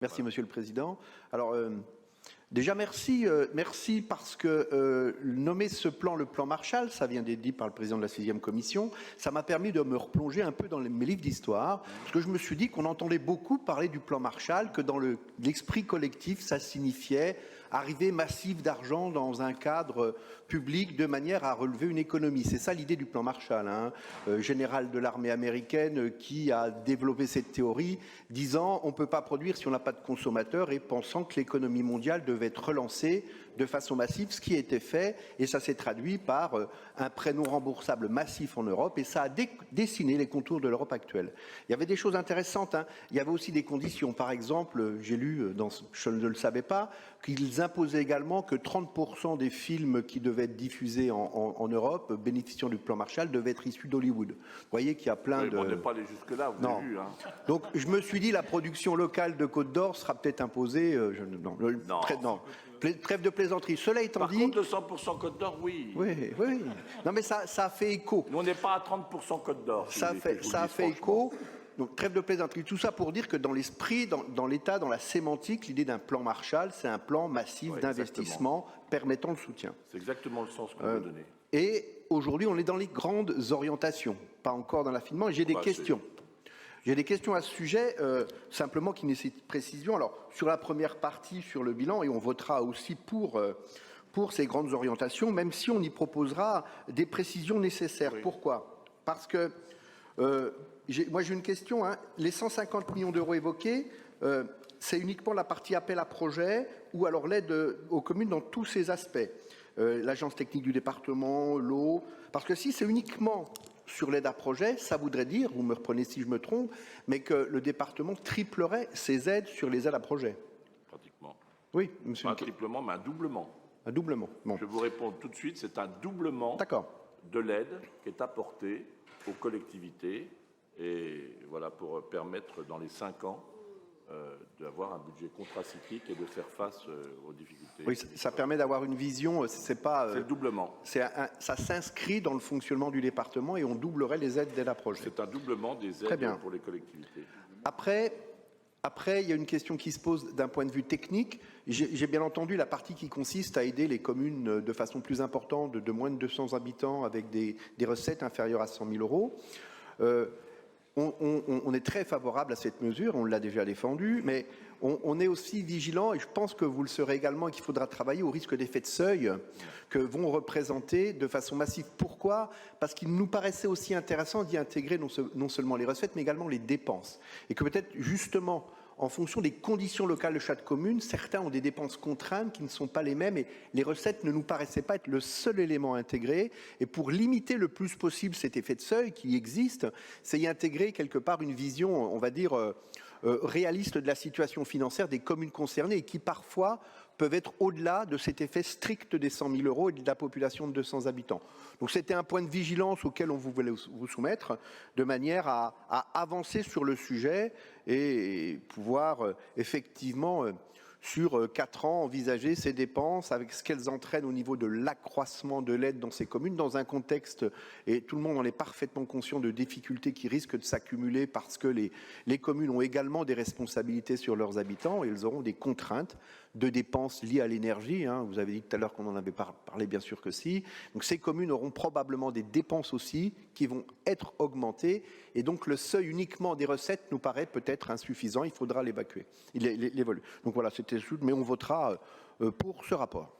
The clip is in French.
Merci, Voilà. Monsieur le Président. Alors, déjà, merci parce que nommer ce plan le plan Marshall, ça vient d'être dit par le président de la 6e commission, ça m'a permis de me replonger un peu dans mes livres d'histoire, parce que je me suis dit qu'on entendait beaucoup parler du plan Marshall, que dans l'esprit collectif, ça signifiait arrivée massive d'argent dans un cadre public de manière à relever une économie. C'est ça l'idée du plan Marshall, hein. Général de l'armée américaine qui a développé cette théorie, disant on ne peut pas produire si on n'a pas de consommateurs et pensant que l'économie mondiale devait être relancée de façon massive, ce qui a été fait, et ça s'est traduit par un prêt non remboursable massif en Europe, et ça a dessiné les contours de l'Europe actuelle. Il y avait des choses intéressantes, hein. Il y avait aussi des conditions. Par exemple, j'ai lu, je ne le savais pas, qu'ils imposaient également que 30% des films qui devaient être diffusés en Europe, bénéficiant du plan Marshall, devaient être issus d'Hollywood. Vous voyez qu'il y a plein de... On n'est pas allé jusque-là, vous avez vu. Hein. Donc je me suis dit, la production locale de Côte d'Or sera peut-être imposée... non. Trêve de plaisanterie. Cela étant dit... Par contre, le 100% Côte d'Or, oui. Oui. Non, mais ça a fait écho. Nous, on n'est pas à 30% Côte d'Or. Ça a fait écho. Donc, trêve de plaisanterie. Tout ça pour dire que dans l'esprit, dans l'état, dans la sémantique, l'idée d'un plan Marshall, c'est un plan massif d'investissement permettant le soutien. C'est exactement le sens qu'on veut donner. Et aujourd'hui, on est dans les grandes orientations, pas encore dans l'affinement. J'ai des questions. J'ai des questions à ce sujet, simplement qui nécessitent précision. Alors, sur la première partie, sur le bilan, et on votera aussi pour ces grandes orientations, même si on y proposera des précisions nécessaires. Oui. Pourquoi? Parce que, moi j'ai une question, hein. Les 150 millions d'euros évoqués, c'est uniquement la partie appel à projet ou alors l'aide aux communes dans tous ses aspects. L'agence technique du département, l'eau, parce que si c'est uniquement sur l'aide à projet, ça voudrait dire, vous me reprenez si je me trompe, mais que le département triplerait ses aides sur les aides à projet. Pratiquement. Oui, monsieur. Pas un triplement, mais un doublement. Un doublement. Bon. Je vous réponds tout de suite, c'est un doublement de l'aide qui est apportée aux collectivités, et voilà, pour permettre dans les 5 ans d'avoir un budget contracyclique et de faire face aux difficultés. Oui, ça permet d'avoir une vision, c'est pas... c'est le doublement. Ça s'inscrit dans le fonctionnement du département et on doublerait les aides d'aide à projet. C'est un doublement des aides pour les collectivités. Après, il y a une question qui se pose d'un point de vue technique. J'ai bien entendu la partie qui consiste à aider les communes de façon plus importante, de moins de 200 habitants, avec des recettes inférieures à 100 000 euros. On est très favorable à cette mesure, on l'a déjà défendue, mais on est aussi vigilant, et je pense que vous le serez également, et qu'il faudra travailler au risque d'effet de seuil que vont représenter de façon massive. Pourquoi? Parce qu'il nous paraissait aussi intéressant d'y intégrer non seulement les recettes, mais également les dépenses. Et que peut-être justement, en fonction des conditions locales de chaque commune, certains ont des dépenses contraintes qui ne sont pas les mêmes, et les recettes ne nous paraissaient pas être le seul élément intégré. Et pour limiter le plus possible cet effet de seuil qui existe, c'est y intégrer quelque part une vision, on va dire, réaliste de la situation financière des communes concernées, et qui parfois peuvent être au-delà de cet effet strict des 100 000 euros et de la population de 200 habitants. Donc c'était un point de vigilance auquel on voulait vous soumettre, de manière à avancer sur le sujet et pouvoir effectivement, sur 4 ans, envisager ces dépenses avec ce qu'elles entraînent au niveau de l'accroissement de l'aide dans ces communes, dans un contexte, et tout le monde en est parfaitement conscient, de difficultés qui risquent de s'accumuler parce que les communes ont également des responsabilités sur leurs habitants, et elles auront des contraintes de dépenses liées à l'énergie, hein. Vous avez dit tout à l'heure qu'on en avait parlé, bien sûr que si. Donc ces communes auront probablement des dépenses aussi qui vont être augmentées, et donc le seuil uniquement des recettes nous paraît peut-être insuffisant, il faudra l'évaluer. Donc voilà, c'était mais on votera pour ce rapport.